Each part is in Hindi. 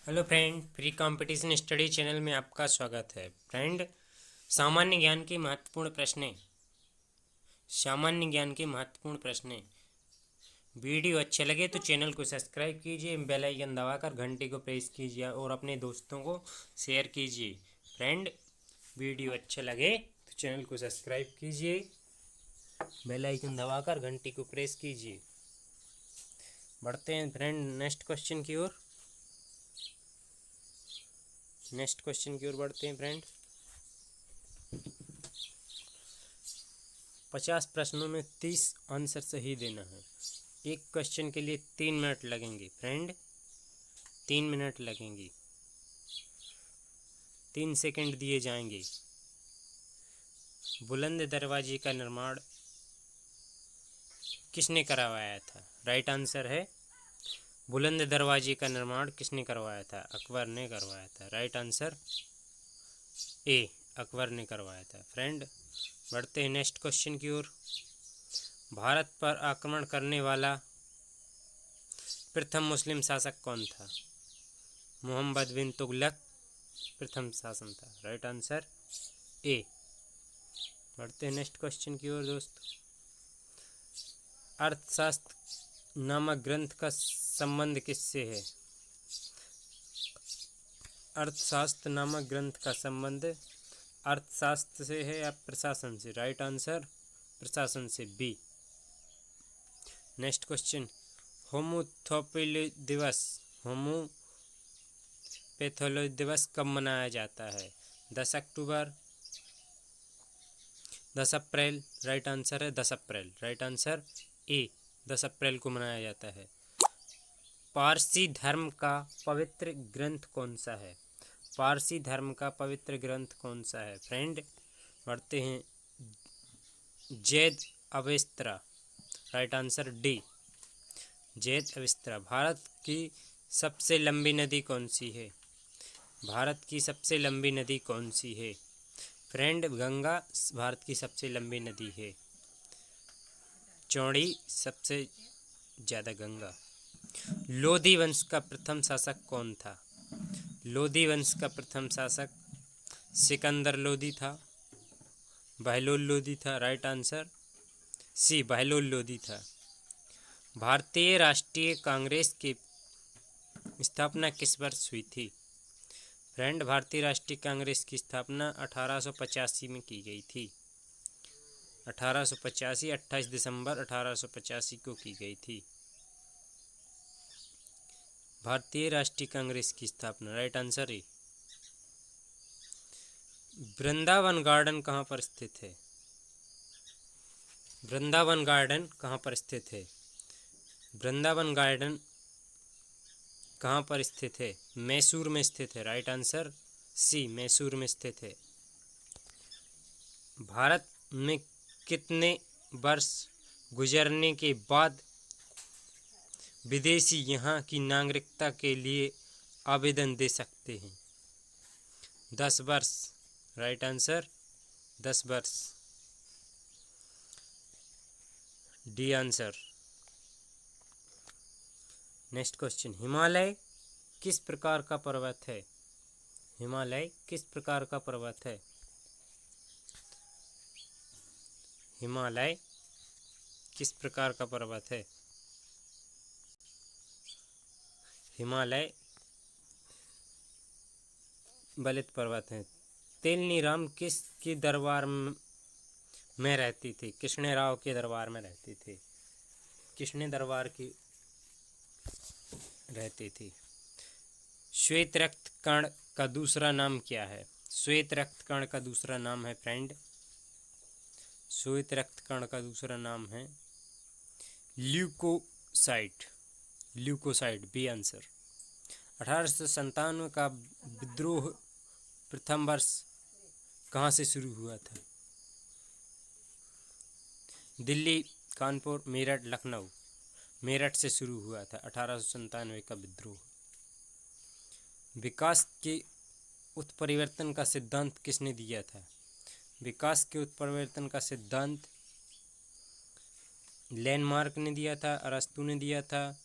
Hello friend, free competition study channel में आपका स्वागत है। फ्रेंड, सामान्य ज्ञान के महत्वपूर्ण प्रश्न। सामान्य ज्ञान के महत्वपूर्ण प्रश्न। वीडियो अच्छे लगे तो चैनल को सब्सक्राइब कीजिए, बेल आइकन दबाकर घंटी को प्रेस कीजिए और अपने दोस्तों को शेयर कीजिए। फ्रेंड, वीडियो अच्छे लगे तो चैनल को सब्सक्राइब कीजिए, बेल आइकन दबाकर घंटी को प्रेस कीजिए। बढ़ते हैं फ्रेंड नेक्स्ट क्वेश्चन की ओर बढ़ते हैं फ्रेंड। 50 प्रश्नों में 30 आंसर सही देना है। एक क्वेश्चन के लिए 3 मिनट लगेंगे फ्रेंड, 3 मिनट लगेंगे। 3 सेकंड दिए जाएंगे। बुलंद दरवाजे का निर्माण किसने करवाया था? राइट आंसर है बुलंद दरवाजे का निर्माण किसने करवाया था? अकबर ने करवाया था। राइट आंसर ए, अकबर ने करवाया था। फ्रेंड, बढ़ते हैं नेक्स्ट क्वेश्चन की ओर। भारत पर आक्रमण करने वाला प्रथम मुस्लिम शासक कौन था? मोहम्मद बिन तुगलक प्रथम शासन था। Right answer A. बढ़ते हैं नेक्स्ट क्वेश्चन की ओर दोस्त। अर्थशास्त्र नामक ग्रंथ का संबंध किससे है? अर्थशास्त्र नामक ग्रंथ का संबंध अर्थशास्त्र से है या प्रशासन से? राइट आंसर प्रशासन से, बी। Next question. होमोपैथोलॉजी दिवस कब मनाया जाता है? 10 अक्टूबर, 10 अप्रैल। राइट आंसर है 10 अप्रैल। राइट आंसर ए, 10 अप्रैल को मनाया जाता है। पारसी धर्म का पवित्र ग्रंथ कौन सा है? पारसी धर्म का पवित्र ग्रंथ कौन सा है? फ्रेंड, बढ़ते हैं Zend Avesta. Right answer D, Zend Avesta. Bharat की सबसे लंबी नदी कौन सी है? भारत की सबसे लंबी नदी कौन सी है? फ्रेंड, गंगा भारत की सबसे लंबी नदी है। चौड़ी सबसे ज़्यादा गंगा। लोधी वंश का प्रथम शासक कौन था? लोधी वंश का प्रथम शासक सिकंदर लोधी था, बहलोल लोधी था। Right answer C, Bahlol Lodi था। भारतीय राष्ट्रीय कांग्रेस की स्थापना किस वर्ष हुई थी? फ्रेंड, भारतीय राष्ट्रीय कांग्रेस की स्थापना 1885 में की गई थी। 1885, 28 दिसंबर 1885 को की गई थी भारतीय राष्ट्रीय कांग्रेस की स्थापना। राइट आंसर है। वृंदावन गार्डन कहाँ पर स्थित है? वृंदावन गार्डन कहाँ पर स्थित है? वृंदावन गार्डन कहाँ पर स्थित है? मैसूर में स्थित है। राइट आंसर सी, मैसूर में स्थित है। भारत में कितने वर्ष गुजरने के बाद विदेशी यहाँ की नागरिकता के लिए आवेदन दे सकते हैं? 10 वर्ष। राइट आंसर 10 वर्ष, D answer. Next question. Himalaya किस प्रकार का पर्वत है? हिमालय किस प्रकार का पर्वत है? हिमालय किस प्रकार का पर्वत है? हिमालय बलित पर्वत है। तेलनी राम किस के दरबार में रहती थी? कृष्ण राव के दरबार में रहती थी। कृष्ण दरबार की रहती थी। श्वेत रक्त कण का दूसरा नाम क्या है? श्वेत रक्त कण का दूसरा नाम है फ्रेंड, श्वेत रक्त कण का दूसरा नाम है ल्यूकोसाइट। Leucocyte, B answer. 1897 का विद्रोह प्रथम वर्ष कहाँ से शुरू हुआ था? दिल्ली, कानपुर, मेरठ, लखनऊ। मेरठ से शुरू हुआ था 1897 का विद्रोह। विकास के उत्परिवर्तन का सिद्धांत किसने दिया था? विकास के उत्परिवर्तन का सिद्धांत लैंडमार्क ने दिया था, अरस्तू ने दिया था,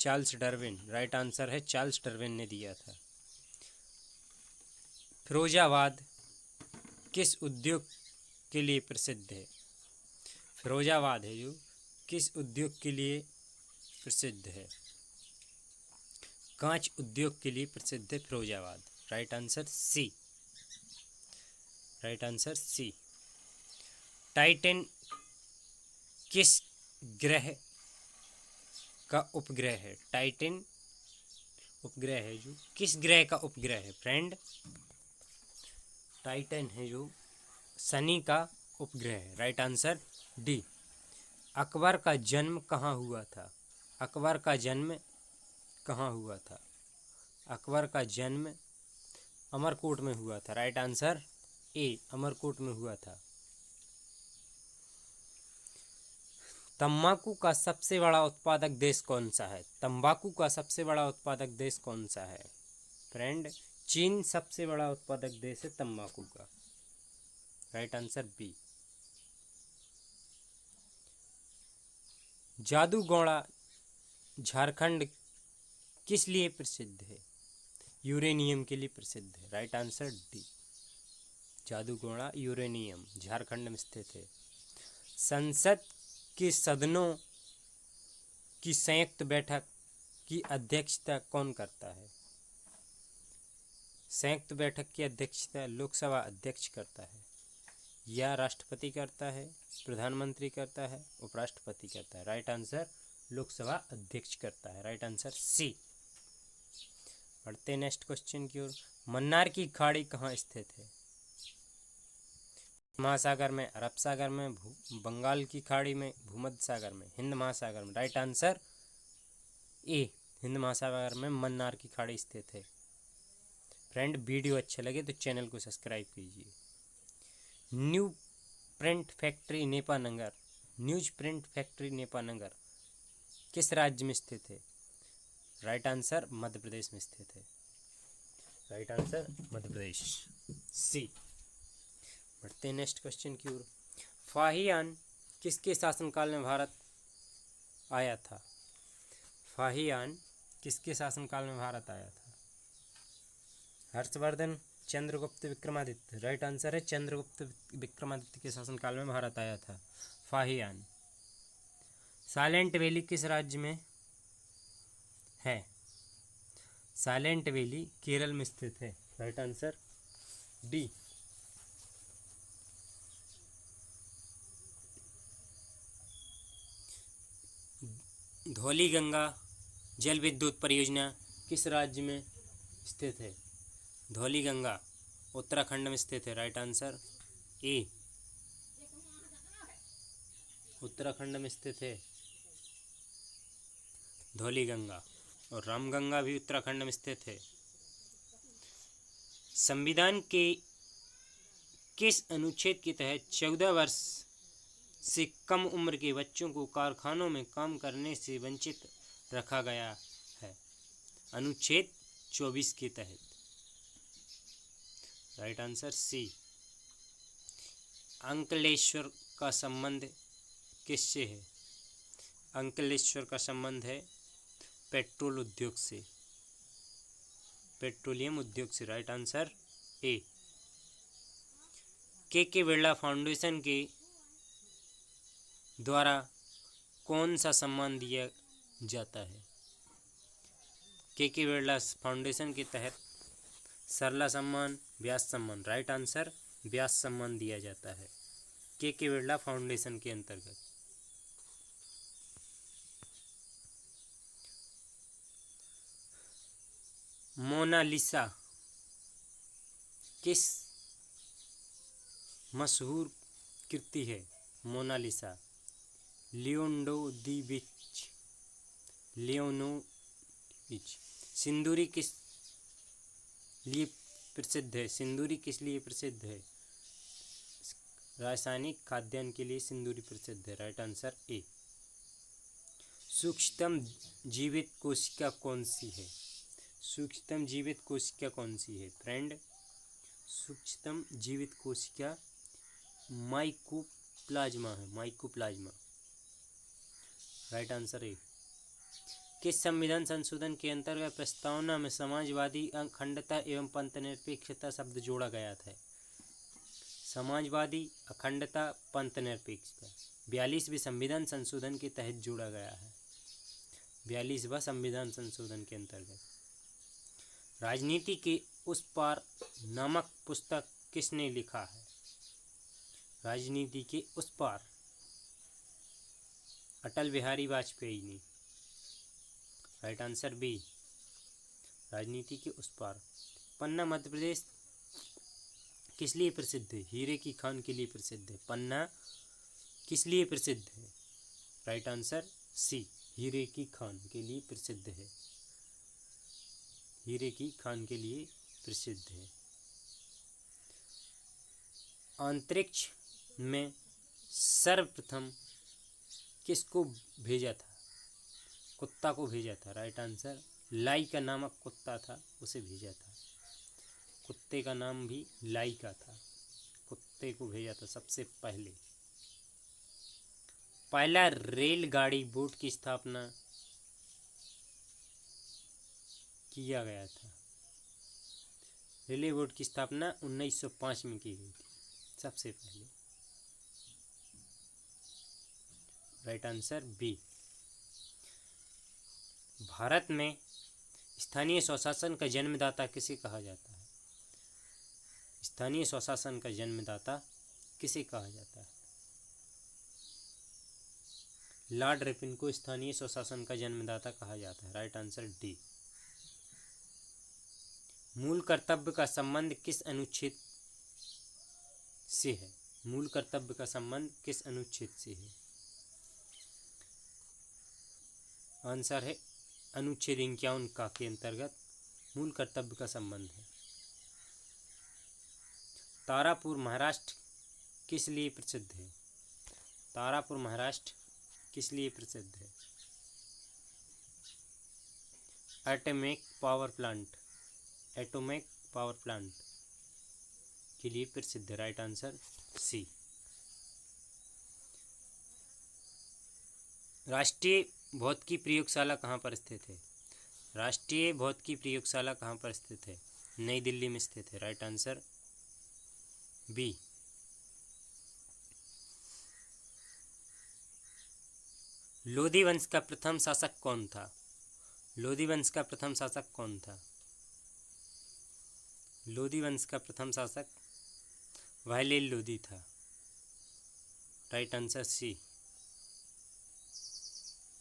चार्ल्स डार्विन। राइट आंसर है चार्ल्स डार्विन ने दिया था। फिरोजाबाद किस उद्योग के लिए प्रसिद्ध है? फिरोजाबाद है जो किस उद्योग के लिए प्रसिद्ध है? कांच उद्योग के लिए प्रसिद्ध है Firozabad. Right answer C. Right answer C. Titan किस ग्रह का उपग्रह है? टाइटन उपग्रह है जो किस ग्रह का उपग्रह है फ्रेंड? टाइटन है जो शनि का उपग्रह है। Right answer D. अकबर का जन्म कहाँ हुआ था? अकबर का जन्म कहाँ हुआ था? अकबर का जन्म अमरकोट में हुआ था। राइट आंसर ए, अमरकोट में हुआ था। तंबाकू का सबसे बड़ा उत्पादक देश कौन सा है? तंबाकू का सबसे बड़ा उत्पादक देश कौन सा है फ्रेंड? चीन सबसे बड़ा उत्पादक देश है तंबाकू का। Right answer B. Jadugoda Jharkhand किस लिए प्रसिद्ध है? यूरेनियम के लिए प्रसिद्ध है। Right answer D. Jadugoda uranium Jharkhand में स्थित है। संसद के सदनों की संयुक्त बैठक की अध्यक्षता कौन करता है? संयुक्त बैठक की अध्यक्षता लोकसभा अध्यक्ष करता है, या राष्ट्रपति करता है, प्रधानमंत्री करता है, उपराष्ट्रपति करता है? राइट आंसर लोकसभा अध्यक्ष करता है। Right answer C. बढ़ते नेक्स्ट क्वेश्चन की ओर। मन्नार की खाड़ी कहाँ स्थित है? महासागर में, अरब सागर में, बंगाल की खाड़ी में, भूमध्य सागर में, हिंद महासागर में? राइट आंसर ए, हिंद महासागर में मन्नार की खाड़ी स्थित है। फ्रेंड वीडियो अच्छा लगे तो चैनल को सब्सक्राइब कीजिए। New print factory Nepanagar, news print factory Nepanagar किस राज्य में स्थित है? राइट आंसर मध्य प्रदेश में स्थित है। राइट आंसर मध्य प्रदेश सी। बढ़ते हैं नेक्स्ट क्वेश्चन की ओर। फाहियान किसके शासनकाल में भारत आया था? फाहियान किसके शासनकाल में भारत आया था? हर्षवर्धन, चंद्रगुप्त विक्रमादित्य? राइट आंसर है चंद्रगुप्त विक्रमादित्य के शासनकाल में भारत आया था फाहियान। साइलेंट वैली किस राज्य में है? साइलेंट वैली केरल में स्थित है। Right answer D. धौलीगंगा जल विद्युत परियोजना किस राज्य में स्थित है? धौलीगंगा उत्तराखंड में स्थित है। राइट आंसर ए, उत्तराखंड में स्थित है धौलीगंगा। और रामगंगा भी उत्तराखंड में स्थित है। संविधान के किस अनुच्छेद के तहत 14 वर्ष से कम उम्र के बच्चों को कारखानों में काम करने से वंचित रखा गया है? अनुच्छेद 24 के तहत। राइट आंसर सी। अंकलेश्वर का संबंध किससे है? अंकलेश्वर का संबंध है पेट्रोल उद्योग से, पेट्रोलियम उद्योग से। Right answer A. के बिरला फाउंडेशन के द्वारा कौन सा सम्मान दिया जाता है? के बिरला फाउंडेशन के तहत सरला सम्मान, व्यास सम्मान? राइट आंसर व्यास सम्मान दिया जाता है के बिरला फाउंडेशन के अंतर्गत। मोनालिसा किस मशहूर कृति है? मोनालिसा लियोनार्डो दी विंची, लियोनार्डो विंची। सिंदूरी किस लिए प्रसिद्ध है? सिंदूरी किस लिए प्रसिद्ध है? रासायनिक खाद्यान्न के लिए सिंदूरी प्रसिद्ध है। Right answer A. सूक्ष्मतम जीवित कोशिका कौन सी है? सूक्ष्मतम जीवित कोशिका कौन सी है फ्रेंड? सूक्ष्मतम जीवित कोशिका माइकोप्लाज्मा है, माइकोप्लाज्मा। Right answer A. किस संविधान संशोधन के अंतर्गत प्रस्तावना में समाजवादी, अखंडता एवं पंथनिरपेक्षता शब्द जोड़ा गया था? समाजवादी, अखंडता, पंथनिरपेक्षता 42वें संविधान संशोधन के तहत जोड़ा गया है। 42वां संविधान संशोधन के अंतर्गत। राजनीति के उस पार नामक पुस्तक किसने लिखा है? राजनीति के उस पार अटल बिहारी वाजपेयी ने। राइट आंसर बी, राजनीति के उस पार। पन्ना मध्य प्रदेश किस लिए प्रसिद्ध है? हीरे की खान के लिए प्रसिद्ध है। पन्ना किस लिए प्रसिद्ध है? राइट आंसर सी, हीरे की खान के लिए प्रसिद्ध है। हीरे की खान के लिए प्रसिद्ध है। अंतरिक्ष में सर्वप्रथम किसको भेजा था? कुत्ता को भेजा था। राइट आंसर, लाइका नामक कुत्ता था, उसे भेजा था। कुत्ते का नाम भी लाइका था। कुत्ते को भेजा था सबसे पहले। पहला रेलगाड़ी बोर्ड की स्थापना किया गया था। रेलवे बोर्ड की स्थापना 1905 में की गई थी सबसे पहले। Right answer B. भारत में स्थानीय स्वशासन का जन्मदाता किसे कहा जाता है? स्थानीय स्वशासन का जन्मदाता किसे कहा जाता है? लॉर्ड रिपन को स्थानीय स्वशासन का जन्मदाता कहा जाता है। Right answer D. मूल कर्तव्य का संबंध किस अनुच्छेद से है? मूल कर्तव्य का संबंध किस अनुच्छेद से है? आंसर है अनुच्छेद 51 का के अंतर्गत मूल कर्तव्य का संबंध है। तारापुर महाराष्ट्र किस लिए प्रसिद्ध है? तारापुर महाराष्ट्र किस लिए प्रसिद्ध है? Atomic power plant, atomic power plant के लिए प्रसिद्ध है। Right answer C. राष्ट्रीय भौतिकी प्रयोगशाला कहाँ पर स्थित है? राष्ट्रीय भौतिकी प्रयोगशाला कहाँ पर स्थित है? नई दिल्ली में स्थित है। Right answer B. लोधी वंश का प्रथम शासक कौन था? लोधी वंश का प्रथम शासक कौन था? लोधी वंश का प्रथम शासक वायलेल लोधी था। Right answer C.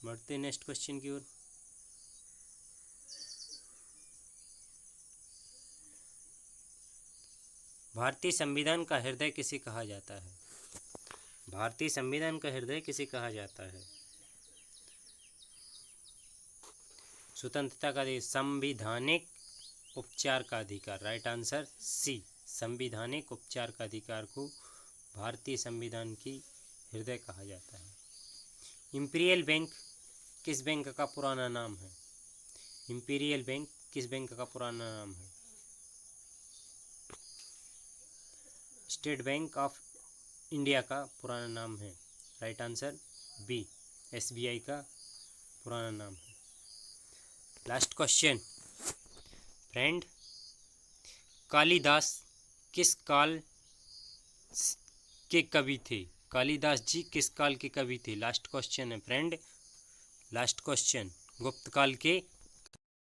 बढ़ते नेक्स्ट क्वेश्चन की ओर। भारतीय संविधान का हृदय किसे कहा जाता है? भारतीय संविधान का हृदय किसे कहा जाता है? स्वतंत्रता का अधिकार, संविधानिक उपचार का अधिकार। राइट आंसर सी, संविधानिक उपचार का अधिकार को भारतीय संविधान की हृदय कहा जाता है। इंपीरियल बैंक किस बैंक का पुराना नाम है? इंपीरियल बैंक किस बैंक का पुराना नाम है? स्टेट बैंक ऑफ इंडिया का पुराना नाम है। राइट आंसर बी, एसबीआई का पुराना नाम है। लास्ट क्वेश्चन फ्रेंड, कालिदास किस काल के कवि थे? कालिदास जी किस काल के कवि थे? लास्ट क्वेश्चन है फ्रेंड, लास्ट क्वेश्चन। गुप्त काल के